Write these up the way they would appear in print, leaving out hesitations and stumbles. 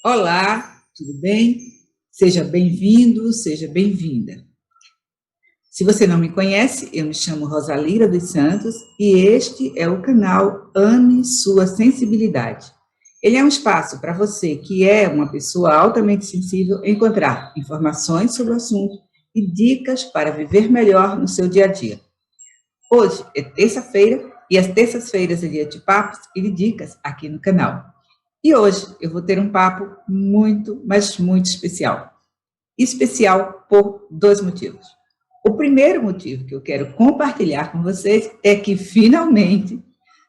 Olá, tudo bem? Seja bem-vindo, seja bem-vinda. Se você não me conhece, eu me chamo Rosalira dos Santos e este é o canal Ame Sua Sensibilidade. Ele é um espaço para você que é uma pessoa altamente sensível encontrar informações sobre o assunto e dicas para viver melhor no seu dia a dia. Hoje é terça-feira e às terças-feiras é dia de papos e de dicas aqui no canal. E hoje eu vou ter um papo muito, mas muito especial. Especial por dois motivos. O primeiro motivo que eu quero compartilhar com vocês é que, finalmente,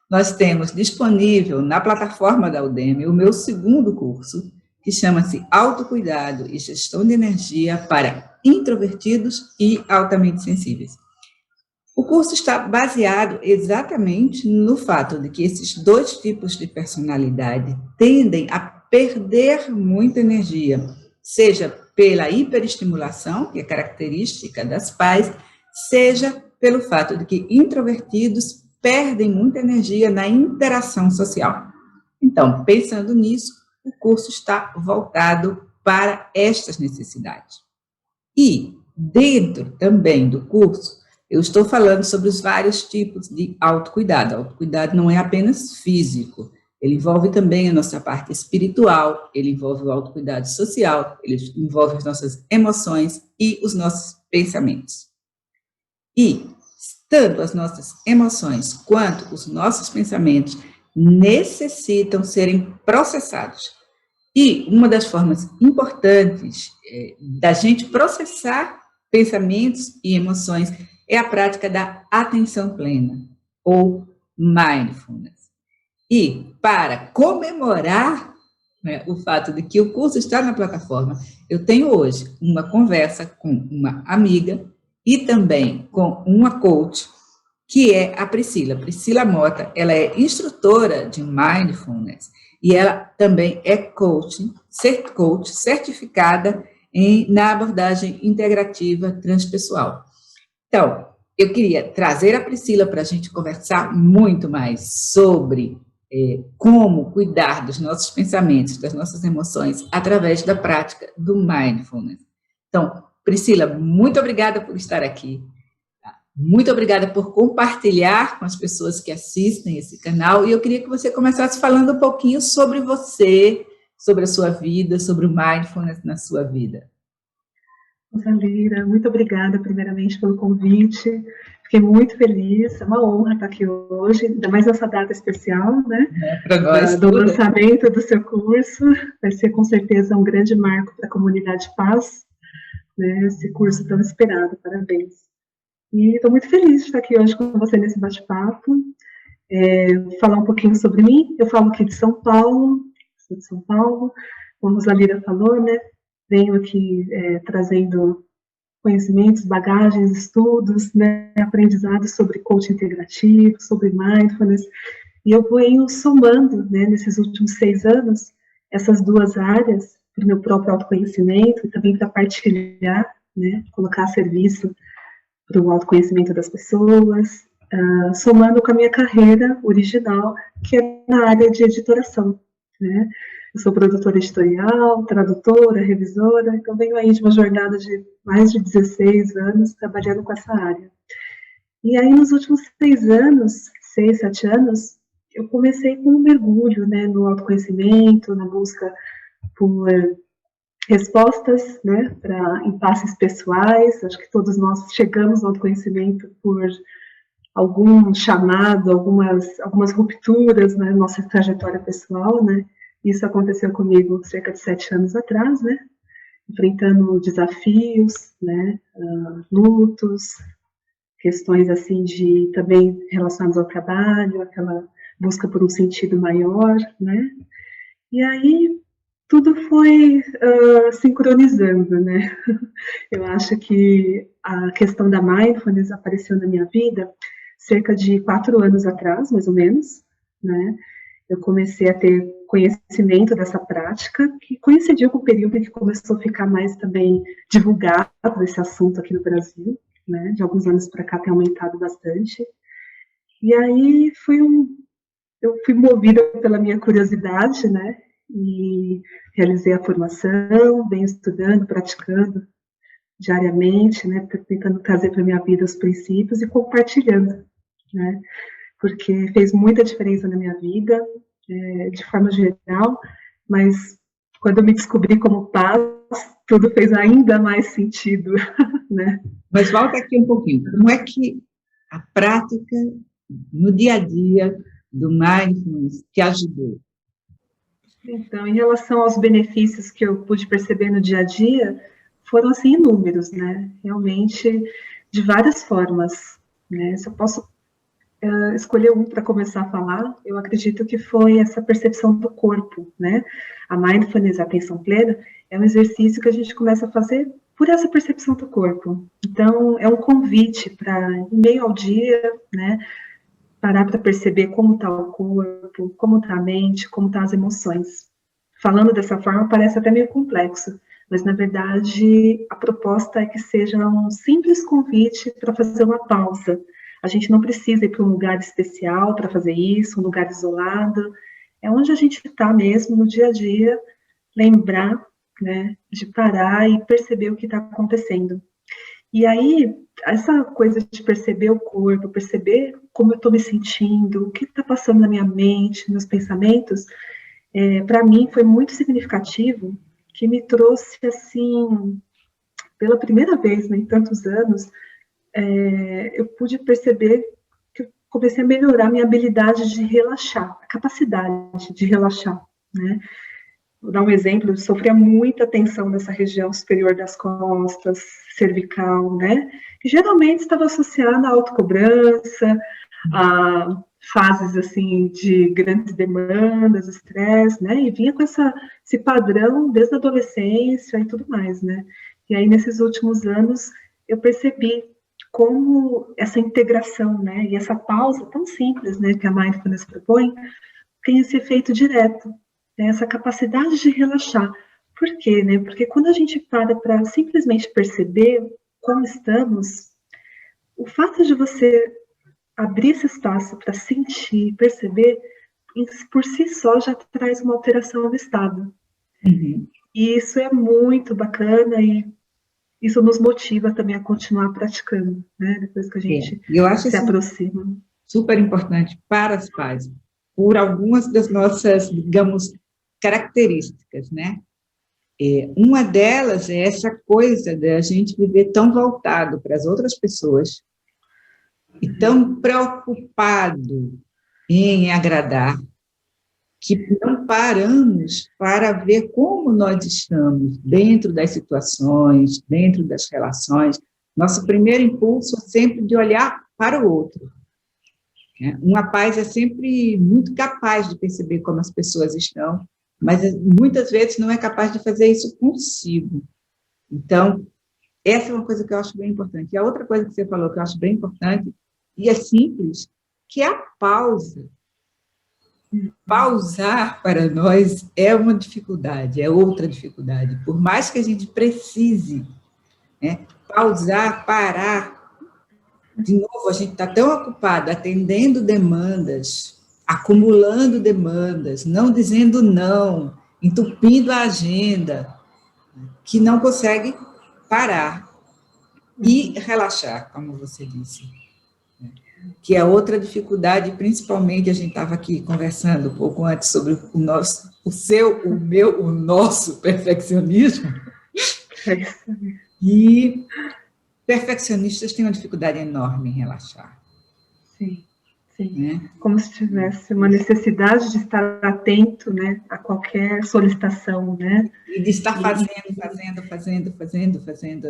nós temos disponível na plataforma da Udemy o meu segundo curso, que chama-se Autocuidado e Gestão de Energia para Introvertidos e Altamente Sensíveis. O curso está baseado exatamente no fato de que esses dois tipos de personalidade tendem a perder muita energia, seja pela hiperestimulação, que é característica das pais, seja pelo fato de que introvertidos perdem muita energia na interação social. Então, pensando nisso, o curso está voltado para estas necessidades. E, dentro também do curso, eu estou falando sobre os vários tipos de autocuidado. Autocuidado não é apenas físico, ele envolve também a nossa parte espiritual, ele envolve o autocuidado social, ele envolve as nossas emoções e os nossos pensamentos. E, tanto as nossas emoções quanto os nossos pensamentos necessitam serem processados. E uma das formas importantes da gente processar pensamentos e emoções é a prática da atenção plena, ou mindfulness. E para comemorar, né, o fato de que o curso está na plataforma, eu tenho hoje uma conversa com uma amiga e também com uma coach, que é a Priscila. Priscila Mota, ela é instrutora de mindfulness e ela também é coach certificada na abordagem integrativa transpessoal. Então, eu queria trazer a Priscila para a gente conversar muito mais sobre como cuidar dos nossos pensamentos, das nossas emoções, através da prática do mindfulness. Então, Priscila, muito obrigada por estar aqui. Muito obrigada por compartilhar com as pessoas que assistem esse canal. E eu queria que você começasse falando um pouquinho sobre você, sobre a sua vida, sobre o mindfulness na sua vida. Rosalira, muito obrigada, primeiramente, pelo convite. Fiquei muito feliz, é uma honra estar aqui hoje, ainda mais nessa data especial, né? Para nós, do lançamento do seu curso. Vai ser, com certeza, um grande marco para a comunidade Paz, né? Esse curso tão esperado, parabéns. E estou muito feliz de estar aqui hoje com você nesse bate-papo. Falar um pouquinho sobre mim. Eu falo aqui de São Paulo, sou de São Paulo, como a Rosalira falou, né? Venho aqui trazendo conhecimentos, bagagens, estudos, né, aprendizados sobre coaching integrativo, sobre mindfulness, e eu venho somando, né, nesses últimos 6 anos, essas duas áreas, para o meu próprio autoconhecimento e também para partilhar, né, colocar a serviço para o autoconhecimento das pessoas, somando com a minha carreira original, que é na área de editoração, né. Eu sou produtora editorial, tradutora, revisora, então venho aí de uma jornada de mais de 16 anos trabalhando com essa área. E aí, nos últimos 6 anos, 6, 7 anos, eu comecei com um mergulho, né, no autoconhecimento, na busca por respostas, né, para impasses pessoais. Acho que todos nós chegamos ao autoconhecimento por algum chamado, algumas rupturas na nossa trajetória pessoal, né. Isso aconteceu comigo cerca de 7 anos atrás, né? Enfrentando desafios, né? Lutos, questões assim de também relacionadas ao trabalho, aquela busca por um sentido maior, né? E aí tudo foi sincronizando, né? Eu acho que a questão da mindfulness apareceu na minha vida cerca de 4 anos atrás, mais ou menos, né? Eu comecei a ter conhecimento dessa prática, que coincidiu com o período em que começou a ficar mais também divulgado esse assunto aqui no Brasil, né? De alguns anos para cá tem aumentado bastante. E aí eu fui movida pela minha curiosidade, né? E realizei a formação, venho estudando, praticando diariamente, né, tentando trazer para a minha vida os princípios e compartilhando, né, porque fez muita diferença na minha vida, de forma geral, mas quando eu me descobri como paz, tudo fez ainda mais sentido, né. Mas volta aqui um pouquinho. Como é que a prática no dia a dia do mindfulness te ajudou? Então, em relação aos benefícios que eu pude perceber no dia a dia, foram assim inúmeros, né? Realmente de várias formas, né? Se eu posso escolher um para começar a falar, eu acredito que foi essa percepção do corpo, né? A mindfulness, a atenção plena, é um exercício que a gente começa a fazer por essa percepção do corpo. Então, é um convite para, em meio ao dia, né? Parar para perceber como está o corpo, como está a mente, como estão as emoções. Falando dessa forma parece até meio complexo, mas na verdade a proposta é que seja um simples convite para fazer uma pausa. A gente não precisa ir para um lugar especial para fazer isso, um lugar isolado. É onde a gente está mesmo no dia a dia, lembrar, né, de parar e perceber o que está acontecendo. E aí, essa coisa de perceber o corpo, perceber como eu estou me sentindo, o que está passando na minha mente, nos pensamentos, para mim foi muito significativo, que me trouxe, assim, pela primeira vez, né, em tantos anos, eu pude perceber que eu comecei a melhorar minha habilidade de relaxar, a capacidade de relaxar, né? Vou dar um exemplo, eu sofria muita tensão nessa região superior das costas, cervical, né? Que geralmente estava associada à autocobrança, a fases, assim, de grandes demandas, estresse, né? E vinha com esse padrão desde a adolescência e tudo mais, né? E aí, nesses últimos anos, eu percebi como essa integração, né? E essa pausa tão simples, né? Que a Mindfulness propõe, tem esse efeito direto, né, essa capacidade de relaxar. Por quê? Né? Porque quando a gente para simplesmente perceber como estamos, o fato de você abrir esse espaço para sentir, perceber, por si só já traz uma alteração no estado. Uhum. E isso é muito bacana e isso nos motiva também a continuar praticando, né? Depois que a gente Eu acho se isso aproxima. super importante para as pais, por algumas das nossas, digamos, características, né? Uma delas é essa coisa de a gente viver tão voltado para as outras pessoas e tão preocupado em agradar, que não paramos para ver como nós estamos dentro das situações, dentro das relações. Nosso primeiro impulso é sempre de olhar para o outro. Uma paz é sempre muito capaz de perceber como as pessoas estão, mas muitas vezes não é capaz de fazer isso consigo. Então, essa é uma coisa que eu acho bem importante. E a outra coisa que você falou que eu acho bem importante, e é simples, que é a pausa. Pausar para nós é uma dificuldade, é outra dificuldade. Por mais que a gente precise, né, pausar, parar, de novo, a gente está tão ocupado atendendo demandas, acumulando demandas, não dizendo não, entupindo a agenda, que não consegue parar e relaxar, como você disse. Que é outra dificuldade, principalmente, a gente estava aqui conversando um pouco antes sobre o nosso, o seu, o meu, o nosso perfeccionismo. E perfeccionistas têm uma dificuldade enorme em relaxar. Sim, sim. Né? Como se tivesse uma necessidade de estar atento, né, a qualquer solicitação, né? E de estar fazendo,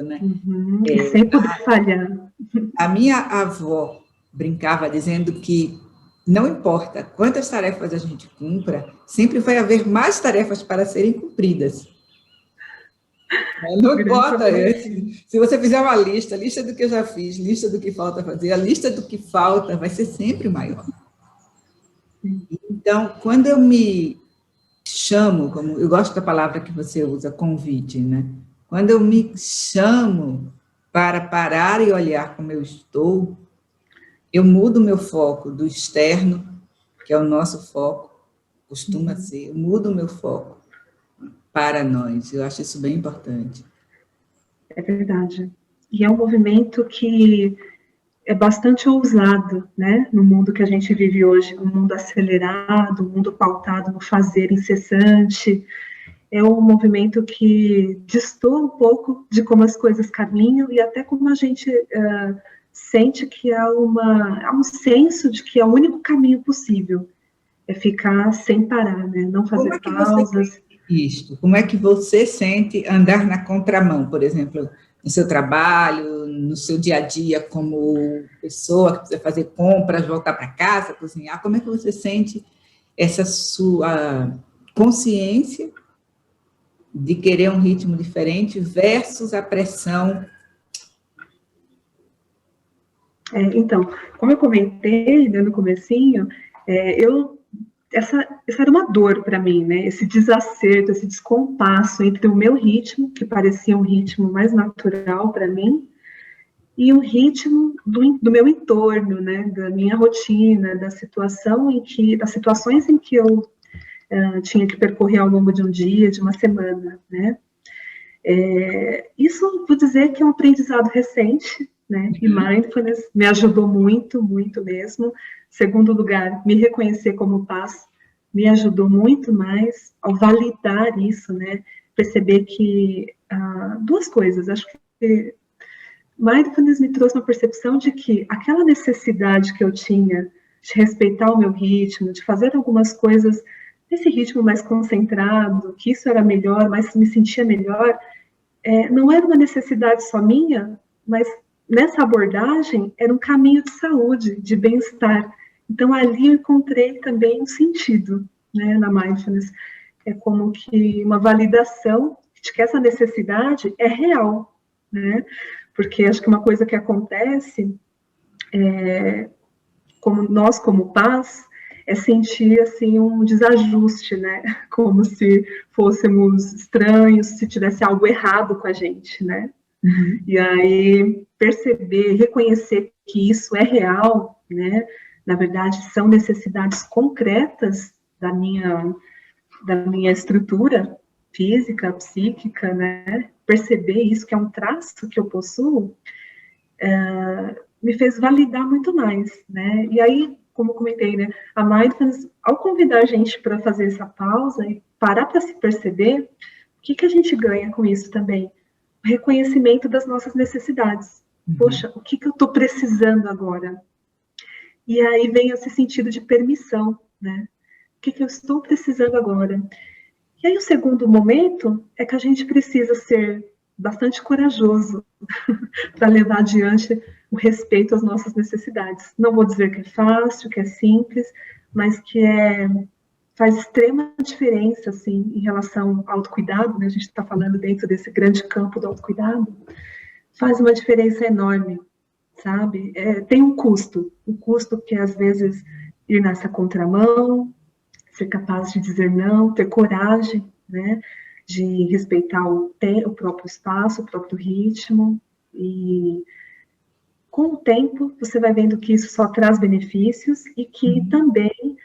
né? Uhum, sem poder falhar. A minha avó brincava dizendo que não importa quantas tarefas a gente cumpra, sempre vai haver mais tarefas para serem cumpridas. Não importa, se você fizer uma lista, lista do que eu já fiz, lista do que falta fazer, a lista do que falta vai ser sempre maior. Então, quando eu me chamo, como eu gosto da palavra que você usa, convite, né? Quando eu me chamo para parar e olhar como eu estou, eu mudo meu foco do externo, que é o nosso foco, costuma ser, eu mudo meu foco para nós. Eu acho isso bem importante. É verdade. E é um movimento que é bastante ousado, né? No mundo que a gente vive hoje, um mundo acelerado, um mundo pautado no fazer incessante. É um movimento que destoa um pouco de como as coisas caminham e até como a gente sente que há um senso de que é o único caminho possível, é ficar sem parar, né? Não Como fazer é que você pausas. sente isto? Como é que você sente andar na contramão, por exemplo, no seu trabalho, no seu dia a dia, como pessoa que precisa fazer compras, voltar para casa, cozinhar? Como é que você sente essa sua consciência de querer um ritmo diferente versus a pressão? Então, como eu comentei, né, no comecinho, essa era uma dor para mim, né? Esse desacerto, esse descompasso entre o meu ritmo, que parecia um ritmo mais natural para mim, e o ritmo do meu entorno, né? Da minha rotina, das situações em que eu tinha que percorrer ao longo de um dia, de uma semana, né? Isso vou dizer que é um aprendizado recente, né? E mindfulness me ajudou muito, muito mesmo. Segundo lugar, me reconhecer como paz me ajudou muito mais ao validar isso, né? Perceber que duas coisas. Acho que mindfulness me trouxe uma percepção de que aquela necessidade que eu tinha de respeitar o meu ritmo, de fazer algumas coisas nesse ritmo mais concentrado, que isso era melhor, mas me sentia melhor, não era uma necessidade só minha, mas nessa abordagem era um caminho de saúde, de bem-estar. Então ali eu encontrei também um sentido, né, na mindfulness. É como que uma validação de que essa necessidade é real, né? Porque acho que uma coisa que acontece, como paz, é sentir assim um desajuste, né? Como se fôssemos estranhos, se tivesse algo errado com a gente, né? Uhum. E aí perceber, reconhecer que isso é real, né? Na verdade, são necessidades concretas da minha estrutura física, psíquica, né? Perceber isso, que é um traço que eu possuo, me fez validar muito mais, né? E aí, como eu comentei, né? A mindfulness, ao convidar a gente para fazer essa pausa e parar para se perceber, o que a gente ganha com isso também? O reconhecimento das nossas necessidades. Poxa, o que eu estou precisando agora? E aí vem esse sentido de permissão, né? O que eu estou precisando agora? E aí o segundo momento é que a gente precisa ser bastante corajoso para levar adiante o respeito às nossas necessidades. Não vou dizer que é fácil, que é simples, mas que faz extrema diferença, assim, em relação ao autocuidado, né? A gente está falando dentro desse grande campo do autocuidado, faz uma diferença enorme, sabe? Tem um custo que às vezes ir nessa contramão, ser capaz de dizer não, ter coragem, né? De respeitar o próprio espaço, o próprio ritmo, e com o tempo você vai vendo que isso só traz benefícios e que também,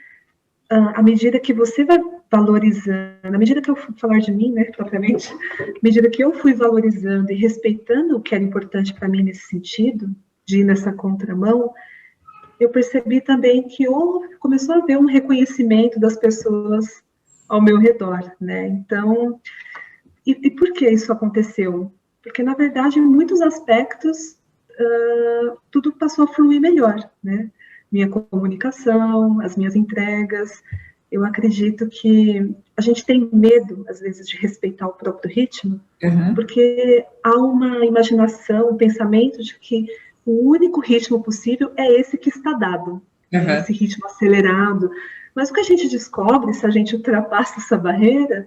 à medida que você vai valorizando, à medida que eu fui falar de mim, né, propriamente, à medida que eu fui valorizando e respeitando o que era importante para mim nesse sentido, de ir nessa contramão, eu percebi também que começou a haver um reconhecimento das pessoas ao meu redor, né? Então, e por que isso aconteceu? Porque, na verdade, em muitos aspectos, tudo passou a fluir melhor, né? Minha comunicação, as minhas entregas. Eu acredito que a gente tem medo, às vezes, de respeitar o próprio ritmo, porque há uma imaginação, um pensamento de que o único ritmo possível é esse que está dado, né? Esse ritmo acelerado. Mas o que a gente descobre, se a gente ultrapassa essa barreira,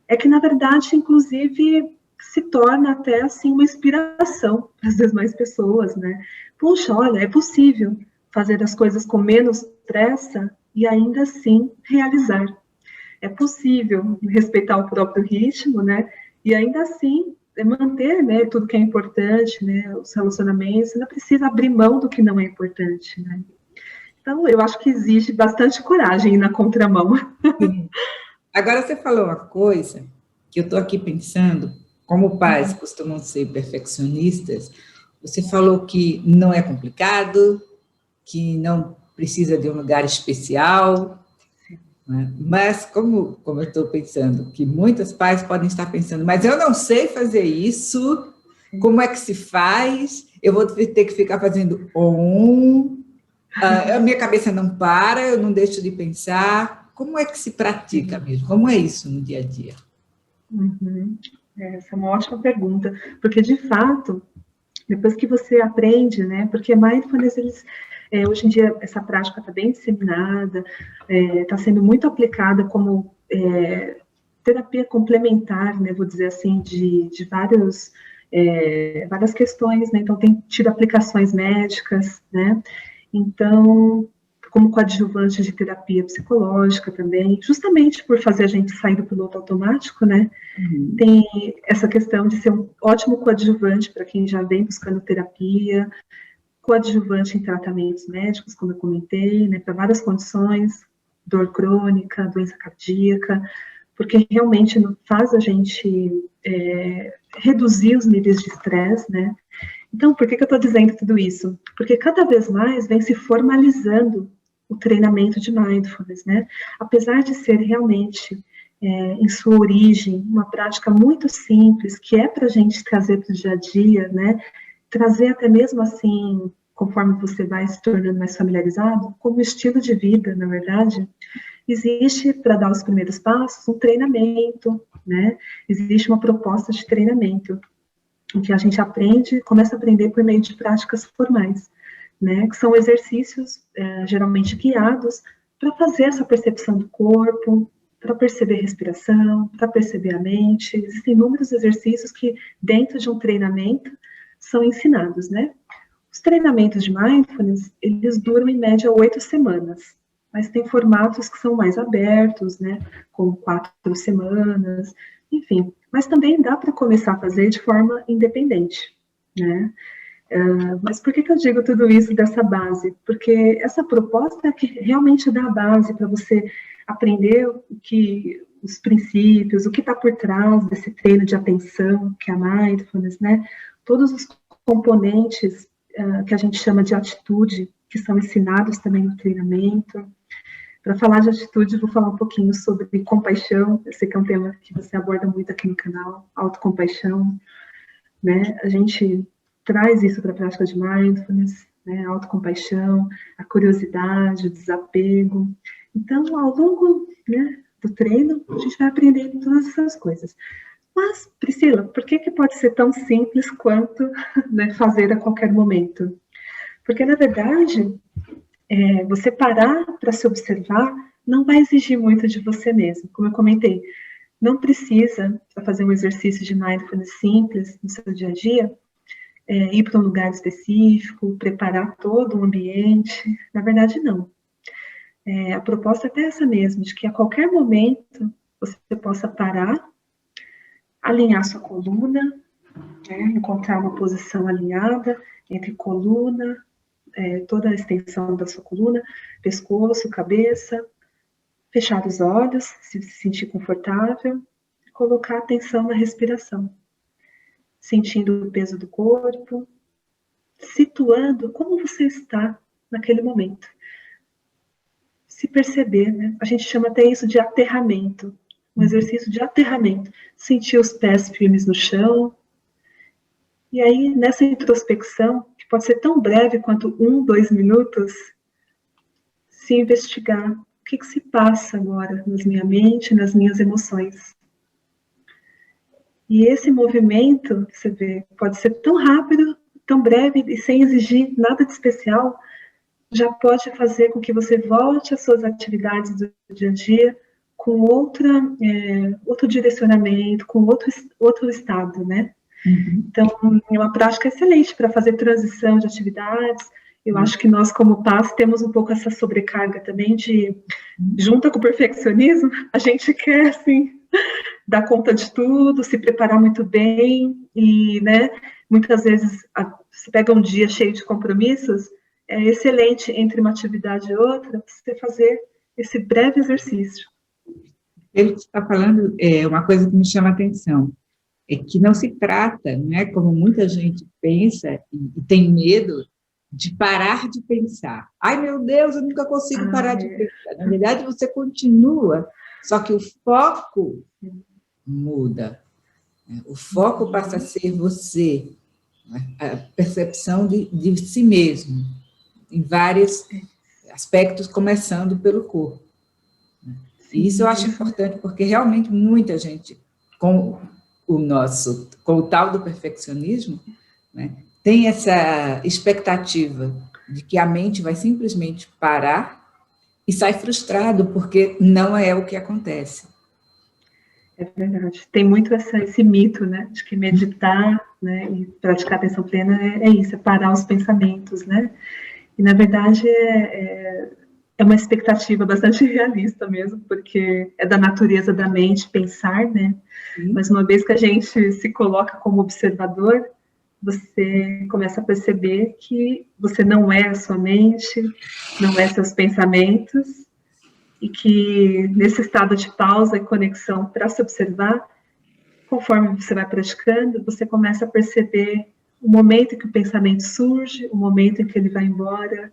é que, na verdade, inclusive, se torna até, assim, uma inspiração para as demais pessoas, né? Puxa, olha, é possível fazer as coisas com menos pressa e ainda assim realizar. É possível respeitar o próprio ritmo, né? E ainda assim manter, né, tudo que é importante, né? Os relacionamentos, não precisa abrir mão do que não é importante, né? Então, eu acho que existe bastante coragem na contramão. Sim. Agora, você falou uma coisa que eu estou aqui pensando, como pais costumam ser perfeccionistas, você falou que não é complicado, que não precisa de um lugar especial, né? Mas como eu estou pensando, que muitos pais podem estar pensando, mas eu não sei fazer isso, como é que se faz? Eu vou ter que ficar fazendo a minha cabeça não para, eu não deixo de pensar. Como é que se pratica mesmo? Como é isso no dia a dia? Uhum. Essa é uma ótima pergunta, porque de fato, depois que você aprende, né? Porque mindfulness, hoje em dia, essa prática está bem disseminada, está sendo muito aplicada como terapia complementar, né? Vou dizer assim, de várias questões, né? Então, tem tido aplicações médicas, né? Então, como coadjuvante de terapia psicológica também, justamente por fazer a gente sair do piloto automático, né? Tem essa questão de ser um ótimo coadjuvante para quem já vem buscando terapia, coadjuvante em tratamentos médicos, como eu comentei, né, para várias condições, dor crônica, doença cardíaca, porque realmente faz a gente reduzir os níveis de estresse, né? Então, por que eu estou dizendo tudo isso? Porque cada vez mais vem se formalizando o treinamento de mindfulness, né? Apesar de ser realmente, em sua origem, uma prática muito simples, que é para a gente trazer para o dia a dia, né? Trazer até mesmo assim, conforme você vai se tornando mais familiarizado, como estilo de vida, na verdade, existe, para dar os primeiros passos, um treinamento, né? Existe uma proposta de treinamento, em que a gente aprende, começa a aprender por meio de práticas formais, né? Que são exercícios, geralmente guiados, para fazer essa percepção do corpo, para perceber a respiração, para perceber a mente. Existem inúmeros exercícios que, dentro de um treinamento, são ensinados, né? Os treinamentos de mindfulness, eles duram em média 8 semanas, mas tem formatos que são mais abertos, né? Como 4 semanas, enfim. Mas também dá para começar a fazer de forma independente, né? Mas por que eu digo tudo isso dessa base? Porque essa proposta é que realmente dá a base para você aprender os princípios, o que está por trás desse treino de atenção, que é a mindfulness, né? Todos os componentes que a gente chama de atitude, que são ensinados também no treinamento. Para falar de atitude, vou falar um pouquinho sobre compaixão. Eu sei que é um tema que você aborda muito aqui no canal, autocompaixão, né? A gente traz isso para a prática de mindfulness, né? A autocompaixão, a curiosidade, o desapego. Então, ao longo, né, do treino, a gente vai aprendendo todas essas coisas. Mas, Priscila, por que pode ser tão simples quanto, né, fazer a qualquer momento? Porque, na verdade, você parar para se observar não vai exigir muito de você mesmo. Como eu comentei, não precisa, para fazer um exercício de mindfulness simples no seu dia a dia, ir para um lugar específico, preparar todo o ambiente. Na verdade, não. A proposta é até essa mesmo, de que a qualquer momento você possa parar, alinhar sua coluna, né, encontrar uma posição alinhada entre coluna, toda a extensão da sua coluna, pescoço, cabeça, fechar os olhos, se sentir confortável, e colocar atenção na respiração, sentindo o peso do corpo, situando como você está naquele momento. Se perceber, né? A gente chama até isso de aterramento, um exercício de aterramento. Sentir os pés firmes no chão. E aí, nessa introspecção, que pode ser tão breve quanto 1, 2 minutos, se investigar o que se passa agora na minha mente, nas minhas emoções. E esse movimento, você vê, pode ser tão rápido, tão breve e sem exigir nada de especial, já pode fazer com que você volte às suas atividades do dia a dia com outro direcionamento, com outro estado, né? Então, é uma prática excelente para fazer transição de atividades. Eu acho que nós, como pais, temos um pouco essa sobrecarga também junto com o perfeccionismo, a gente quer, assim, dar conta de tudo, se preparar muito bem e, né, muitas vezes se pega um dia cheio de compromissos, é excelente entre uma atividade e outra você fazer esse breve exercício. Ele está falando uma coisa que me chama a atenção, é que não se trata, né, como muita gente pensa e tem medo de parar de pensar. Ai, meu Deus, eu nunca consigo parar de pensar. Na verdade, você continua, só que o foco muda. O foco passa a ser você, a percepção de si mesmo, em vários aspectos, começando pelo corpo. E isso eu acho importante, porque realmente muita gente, com o tal do perfeccionismo, né, tem essa expectativa de que a mente vai simplesmente parar e sai frustrado, porque não é o que acontece. É verdade. Tem muito esse mito, né, de que meditar, né, e praticar atenção plena é isso, é parar os pensamentos, né? E, na verdade, é uma expectativa bastante realista mesmo, porque é da natureza da mente pensar, né? Mas uma vez que a gente se coloca como observador, você começa a perceber que você não é a sua mente, não é seus pensamentos, e que nesse estado de pausa e conexão para se observar, conforme você vai praticando, você começa a perceber o momento em que o pensamento surge, o momento em que ele vai embora,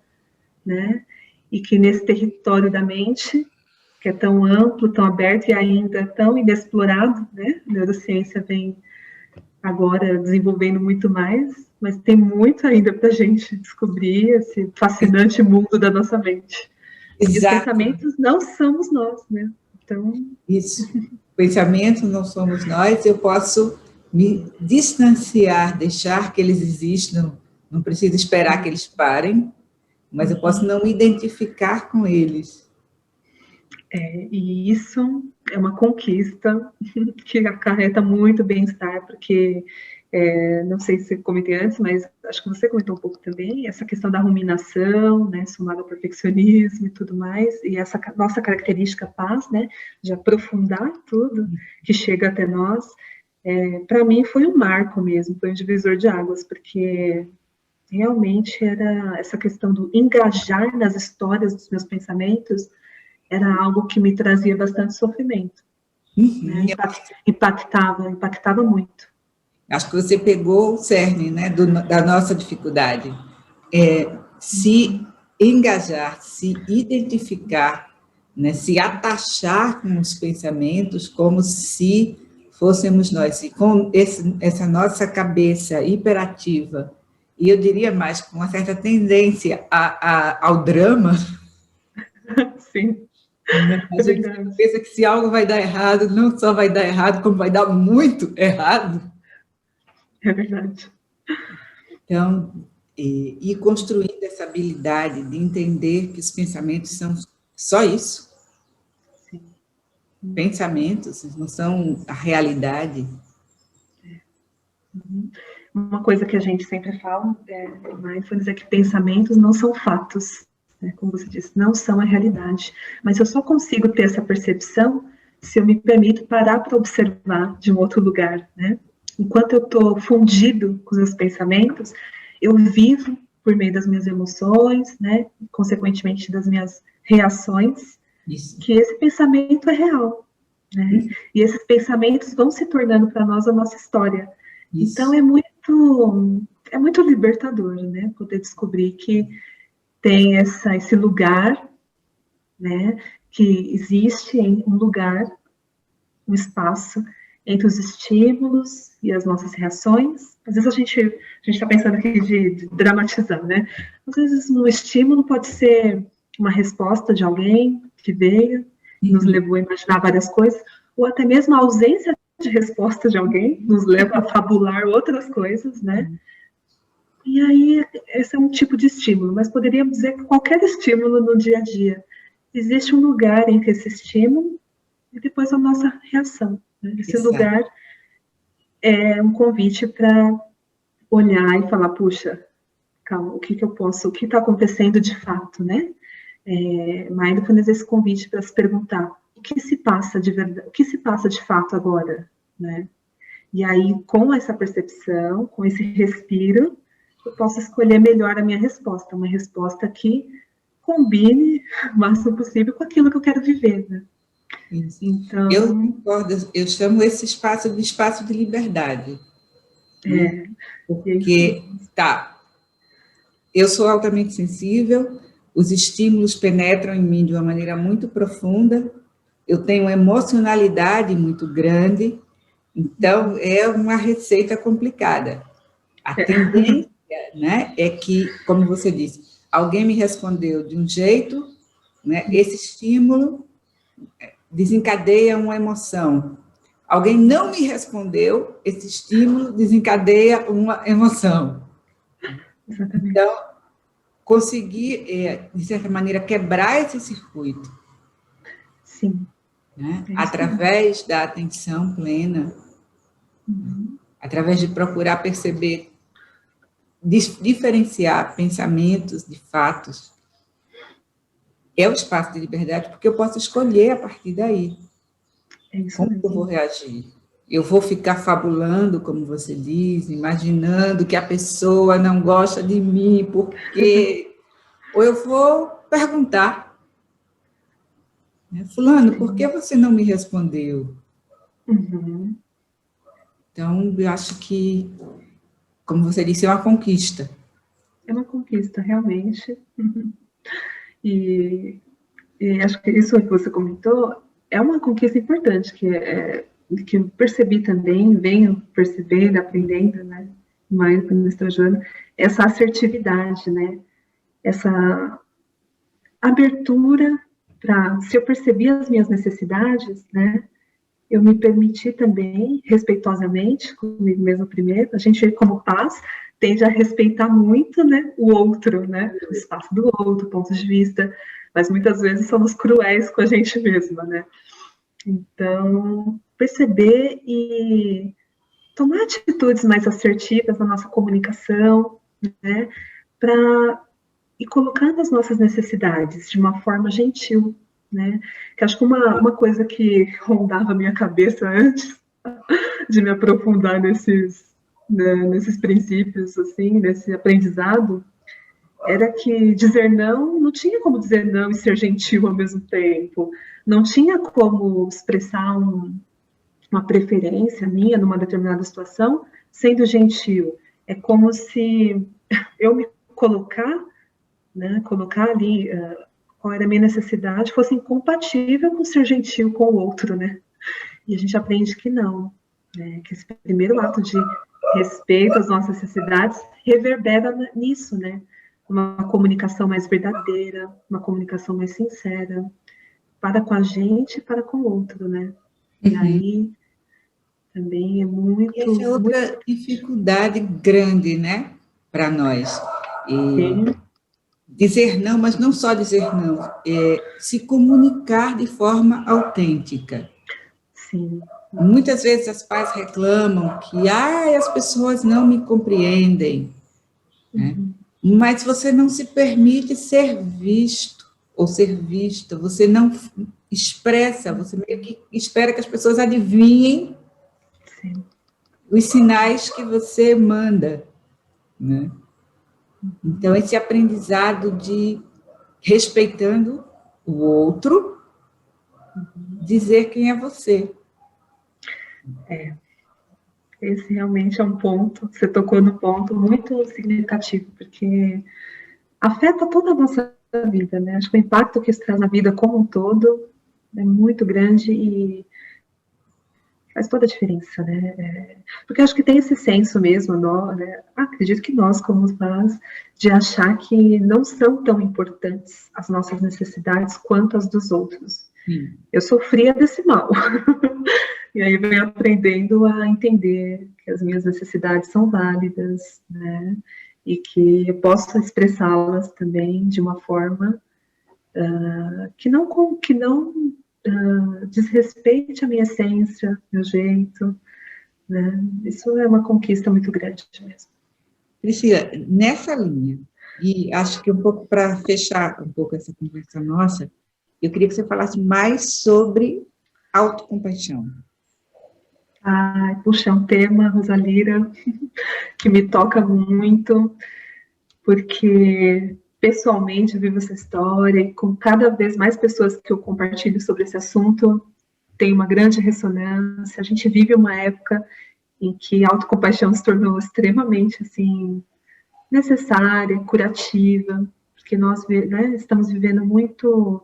né? E que nesse território da mente, que é tão amplo, tão aberto e ainda tão inexplorado, né? A neurociência vem agora desenvolvendo muito mais, mas tem muito ainda para a gente descobrir esse fascinante mundo da nossa mente. Exato. E os pensamentos não somos nós, né? Então... Isso. Pensamentos não somos nós, eu posso me distanciar, deixar que eles existam, não preciso esperar que eles parem, mas eu posso não me identificar com eles. E isso é uma conquista que acarreta muito bem-estar, porque, não sei se comentei antes, mas acho que você comentou um pouco também, essa questão da ruminação, né, somada ao perfeccionismo e tudo mais, e essa nossa característica paz, né, de aprofundar tudo que chega até nós, para mim foi um marco mesmo, foi um divisor de águas, porque realmente era essa questão do engajar nas histórias dos meus pensamentos, era algo que me trazia bastante sofrimento. Né? Impactava muito. Acho que você pegou o cerne, né, da nossa dificuldade. Se engajar, se identificar, né, se atachar com os pensamentos como se fôssemos nós, e com essa nossa cabeça hiperativa, e eu diria mais, com uma certa tendência ao drama. Sim. A gente pensa que se algo vai dar errado, não só vai dar errado, como vai dar muito errado. É verdade. Então, e construindo essa habilidade de entender que os pensamentos são só isso. Sim. Pensamentos não são a realidade. Uma coisa que a gente sempre fala, mindfulness, é que pensamentos não são fatos. Como você disse, não são a realidade. Mas eu só consigo ter essa percepção se eu me permito parar para observar de um outro lugar, né? Enquanto eu estou fundido com os meus pensamentos, eu vivo por meio das minhas emoções, né? Consequentemente das minhas reações, que esse pensamento é real, né? E esses pensamentos vão se tornando para nós a nossa história. Então é muito libertador, né? Poder descobrir que tem esse lugar, né, que existe um lugar, um espaço entre os estímulos e as nossas reações. Às vezes a gente está pensando aqui de dramatizar, né? Às vezes um estímulo pode ser uma resposta de alguém que veio, nos levou a imaginar várias coisas, ou até mesmo a ausência de resposta de alguém nos leva a fabular outras coisas, né? E aí, esse é um tipo de estímulo, mas poderíamos dizer que qualquer estímulo no dia a dia, existe um lugar entre esse estímulo e depois a nossa reação. Né? Esse lugar é um convite para olhar e falar, puxa, calma, o que está acontecendo de fato, né? Mindfulness é esse convite para se perguntar, o que se passa de verdade, o que se passa de fato agora, né? E aí, com essa percepção, com esse respiro, eu posso escolher melhor a minha resposta, uma resposta que combine o máximo possível com aquilo que eu quero viver, né? Isso. Então, Eu concordo, eu chamo esse espaço de espaço de liberdade, né? Porque, tá, eu sou altamente sensível, os estímulos penetram em mim de uma maneira muito profunda, eu tenho uma emocionalidade muito grande, então é uma receita complicada. A tendência, né, é que, como você disse, alguém me respondeu de um jeito, né, esse estímulo desencadeia uma emoção. Alguém não me respondeu, esse estímulo desencadeia uma emoção. exatamente. Então, conseguir, de certa maneira, quebrar esse circuito. Sim. Né? É Através da atenção plena, através de procurar perceber, diferenciar pensamentos de fatos, é o espaço de liberdade, porque eu posso escolher a partir daí como eu vou reagir. Eu vou ficar fabulando, como você diz, imaginando que a pessoa não gosta de mim, porque... Ou eu vou perguntar, né? Fulano, por que você não me respondeu? Uhum. Então, eu acho que, como você disse, é uma conquista. É uma conquista, realmente. E acho que isso que você comentou é uma conquista importante, que eu percebi também, venho percebendo, aprendendo, né, mindfulness trajando, essa assertividade, né, essa abertura para, se eu percebi as minhas necessidades, né, eu me permiti também, respeitosamente, comigo mesmo primeiro, a gente, como paz, tende a respeitar muito, né, o outro, né, o espaço do outro, pontos de vista, mas muitas vezes somos cruéis com a gente mesma, né. Então, perceber e tomar atitudes mais assertivas na nossa comunicação, né, para ir colocando as nossas necessidades de uma forma gentil, né? Que acho que uma coisa que rondava a minha cabeça antes de me aprofundar nesses princípios, assim, nesse aprendizado, era que dizer não tinha como dizer não e ser gentil ao mesmo tempo. Não tinha como expressar uma preferência minha numa determinada situação sendo gentil. É como se eu me colocar, né, colocar ali qual era a minha necessidade, fosse incompatível com ser gentil com o outro, né? E a gente aprende que não, né? Que esse primeiro ato de respeito às nossas necessidades reverbera nisso, né? Uma comunicação mais verdadeira, uma comunicação mais sincera, para com a gente e para com o outro, né? E aí também é E essa é outra dificuldade grande, né, para nós. E dizer não, mas não só dizer não, é se comunicar de forma autêntica. Sim. Muitas vezes as pais reclamam que as pessoas não me compreendem, né? Mas você não se permite ser visto ou ser vista, você não expressa, você meio que espera que as pessoas adivinhem os sinais que você manda, né? Então, esse aprendizado de respeitando o outro, dizer quem é você. Esse realmente é um ponto, você tocou no ponto muito significativo, porque afeta toda a nossa vida, né? Acho que o impacto que isso traz na vida como um todo é muito grande e faz toda a diferença, né? Porque acho que tem esse senso mesmo, né? Acredito que nós, como pais, de achar que não são tão importantes as nossas necessidades quanto as dos outros. Sim. Eu sofria desse mal. E aí venho aprendendo a entender que as minhas necessidades são válidas, né? E que eu posso expressá-las também de uma forma que não desrespeite a minha essência, meu jeito, né? Isso é uma conquista muito grande mesmo. Priscila, nessa linha, e acho que um pouco para fechar um pouco essa conversa nossa, eu queria que você falasse mais sobre autocompaixão. Puxa, é um tema, Rosalira, que me toca muito, porque pessoalmente vivo essa história e com cada vez mais pessoas que eu compartilho sobre esse assunto, tem uma grande ressonância. A gente vive uma época em que a autocompaixão se tornou extremamente, assim, necessária, curativa, porque nós, né, estamos vivendo muito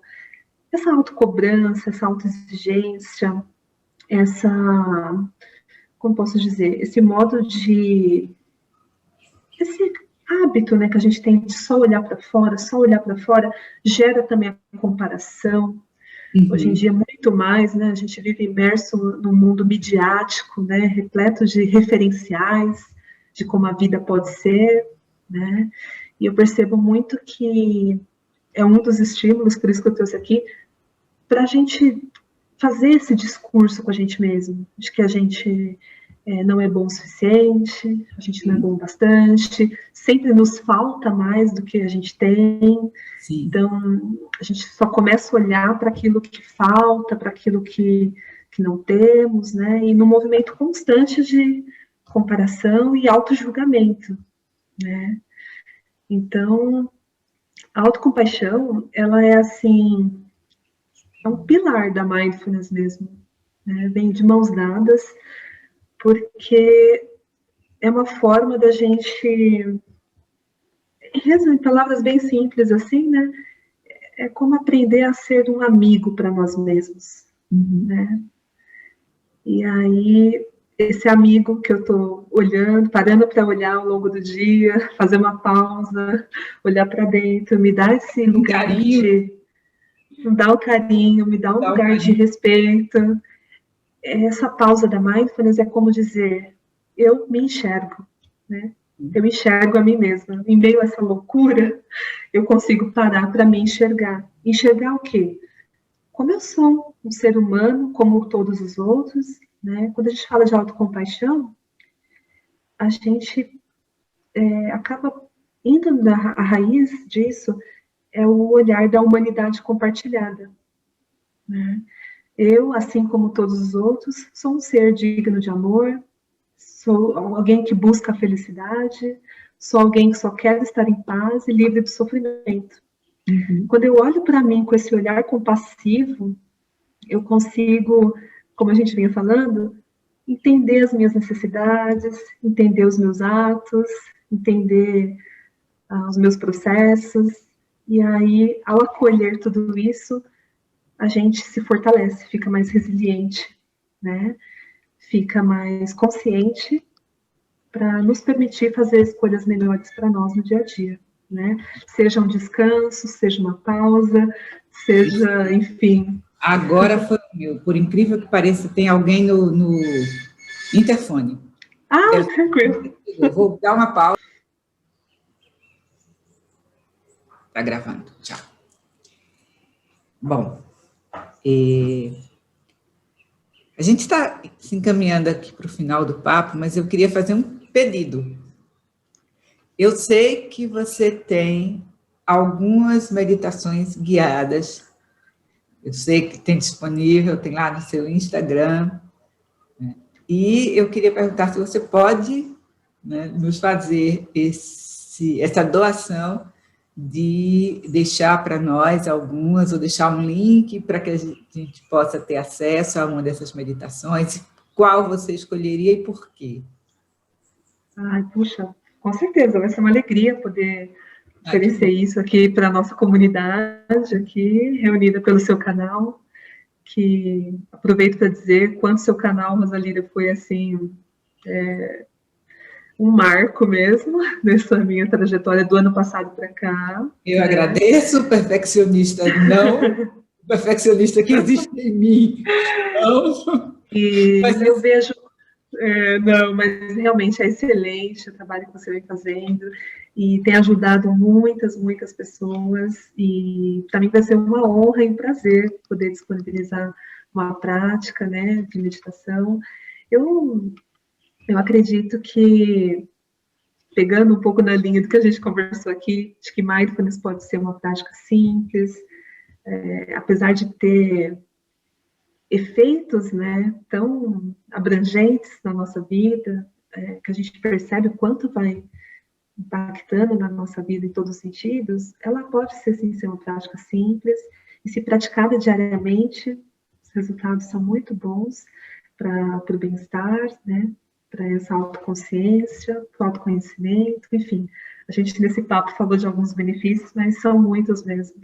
essa autocobrança, essa autoexigência, essa, como posso dizer, esse modo de, esse hábito, né, que a gente tem de só olhar para fora, gera também a comparação. Hoje em dia, muito mais, né, a gente vive imerso num mundo midiático, né, repleto de referenciais, de como a vida pode ser, né, e eu percebo muito que é um dos estímulos, por isso que eu trouxe aqui, para a gente fazer esse discurso com a gente mesmo, de que a gente não é bom o suficiente, a gente não é bom bastante, sempre nos falta mais do que a gente tem. Sim. Então, a gente só começa a olhar para aquilo que falta, para aquilo que não temos, né? E num movimento constante de comparação e auto-julgamento, né? Então, a autocompaixão, ela é assim, é um pilar da mindfulness mesmo, né? Vem de mãos dadas, porque é uma forma da gente, em palavras bem simples assim, né? É como aprender a ser um amigo para nós mesmos, né? E aí, esse amigo que eu estou olhando, parando para olhar ao longo do dia, fazer uma pausa, olhar para dentro, me dá esse lugar de... Me dá o carinho, me dá um lugar de respeito. Essa pausa da mindfulness é como dizer, eu me enxergo, né? Eu enxergo a mim mesma. Em meio a essa loucura, eu consigo parar para me enxergar. Enxergar o quê? Como eu sou um ser humano, como todos os outros, né? Quando a gente fala de autocompaixão, a gente acaba indo na raiz disso, é o olhar da humanidade compartilhada, né? Eu, assim como todos os outros, sou um ser digno de amor, sou alguém que busca a felicidade, sou alguém que só quer estar em paz e livre do sofrimento. Quando eu olho para mim com esse olhar compassivo, eu consigo, como a gente vinha falando, entender as minhas necessidades, entender os meus atos, entender os meus processos, e aí, ao acolher tudo isso, a gente se fortalece, fica mais resiliente, né? Fica mais consciente para nos permitir fazer escolhas melhores para nós no dia a dia, né? Seja um descanso, seja uma pausa, seja, enfim. Agora foi o meu, por incrível que pareça, tem alguém no interfone. Tranquilo. Vou dar uma pausa. Está gravando, tchau. Bom, a gente está se encaminhando aqui para o final do papo, mas eu queria fazer um pedido. Eu sei que você tem algumas meditações guiadas, eu sei que tem disponível, tem lá no seu Instagram, né? E eu queria perguntar se você pode, né, nos fazer essa doação de deixar para nós algumas, ou deixar um link para que a gente possa ter acesso a uma dessas meditações, qual você escolheria e por quê? Ai, puxa, com certeza, vai ser uma alegria poder oferecer isso aqui para a nossa comunidade, aqui, reunida pelo seu canal, que aproveito para dizer quanto seu canal, Rosalira, foi, assim, um marco mesmo nessa minha trajetória do ano passado para cá. Eu agradeço, perfeccionista não, perfeccionista que existe em mim. Não. Mas eu vejo... não, mas realmente é excelente o trabalho que você vem fazendo e tem ajudado muitas, muitas pessoas, e para mim vai ser uma honra e um prazer poder disponibilizar uma prática, né, de meditação. Eu acredito que, pegando um pouco na linha do que a gente conversou aqui, de que mindfulness pode ser uma prática simples, apesar de ter efeitos, né, tão abrangentes na nossa vida, que a gente percebe o quanto vai impactando na nossa vida em todos os sentidos, ela pode ser, sim, ser uma prática simples, e se praticada diariamente, Os resultados são muito bons para o bem-estar, né? Para essa autoconsciência, para o autoconhecimento, enfim. A gente, nesse papo, falou de alguns benefícios, mas são muitos mesmo.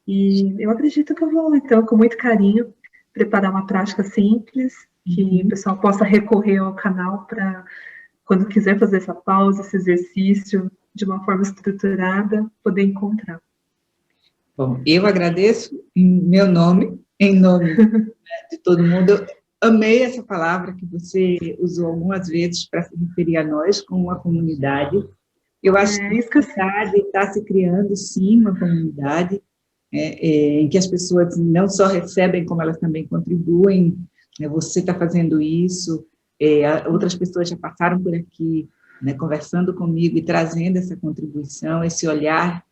E eu acredito que eu vou, então, com muito carinho, preparar uma prática simples, que o pessoal possa recorrer ao canal para, quando quiser fazer essa pausa, esse exercício, de uma forma estruturada, poder encontrar. Bom, eu agradeço em meu nome, em nome de todo mundo. Eu amei essa palavra que você usou algumas vezes para se referir a nós, como uma comunidade. Eu acho que está se criando, sim, uma comunidade em que as pessoas não só recebem, como elas também contribuem. Né? Você está fazendo isso, outras pessoas já passaram por aqui, né, conversando comigo e trazendo essa contribuição, esse olhar,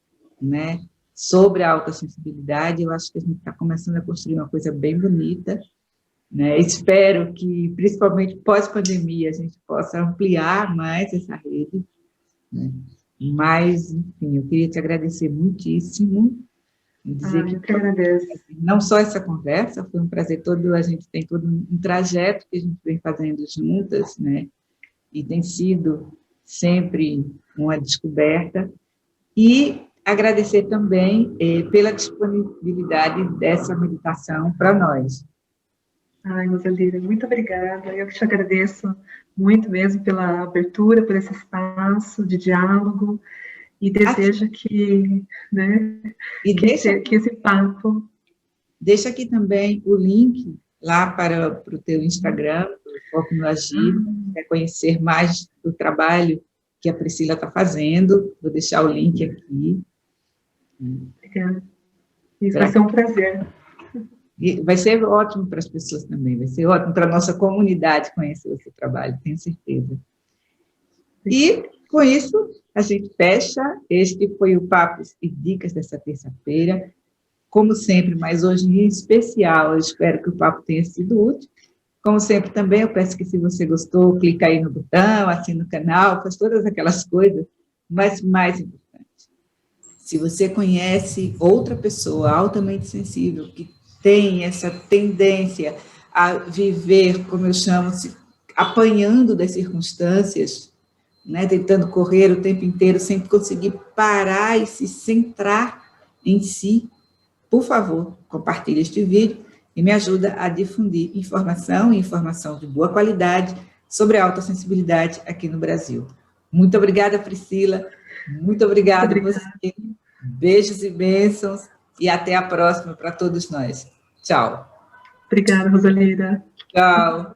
né, sobre a autossensibilidade. Eu acho que a gente está começando a construir uma coisa bem bonita, né? Espero que, principalmente pós-pandemia, a gente possa ampliar mais essa rede, né? Mas, enfim, eu queria te agradecer muitíssimo, dizer eu que agradeço. Não só essa conversa, foi um prazer todo, a gente tem todo um trajeto que a gente vem fazendo juntas, né? E tem sido sempre uma descoberta, e agradecer também pela disponibilidade dessa meditação para nós. Ai, Rosalira, muito obrigada. Eu que te agradeço muito mesmo pela abertura, por esse espaço de diálogo, e desejo que, né, que esse papo... Deixa aqui também o link lá para o teu Instagram, o Foco no Agir, quer conhecer mais do trabalho que a Priscila está fazendo, vou deixar o link aqui. Obrigada. Isso vai ser um prazer. E vai ser ótimo para as pessoas também, vai ser ótimo para a nossa comunidade conhecer o seu trabalho, tenho certeza. E, com isso, a gente fecha. Este foi o Papos e Dicas dessa terça-feira. Como sempre, mas hoje em especial, eu espero que o papo tenha sido útil. Como sempre também, eu peço que, se você gostou, clica aí no botão, assina o canal, faz todas aquelas coisas, mas mais importante, se você conhece outra pessoa altamente sensível, que tem essa tendência a viver, como eu chamo, apanhando das circunstâncias, né, tentando correr o tempo inteiro sem conseguir parar e se centrar em si, por favor, compartilhe este vídeo e me ajuda a difundir informação de boa qualidade sobre a autossensibilidade aqui no Brasil. Muito obrigada, Priscila. Muito obrigada a você. Beijos e bênçãos e até a próxima para todos nós. Tchau. Obrigada, Rosalira. Tchau.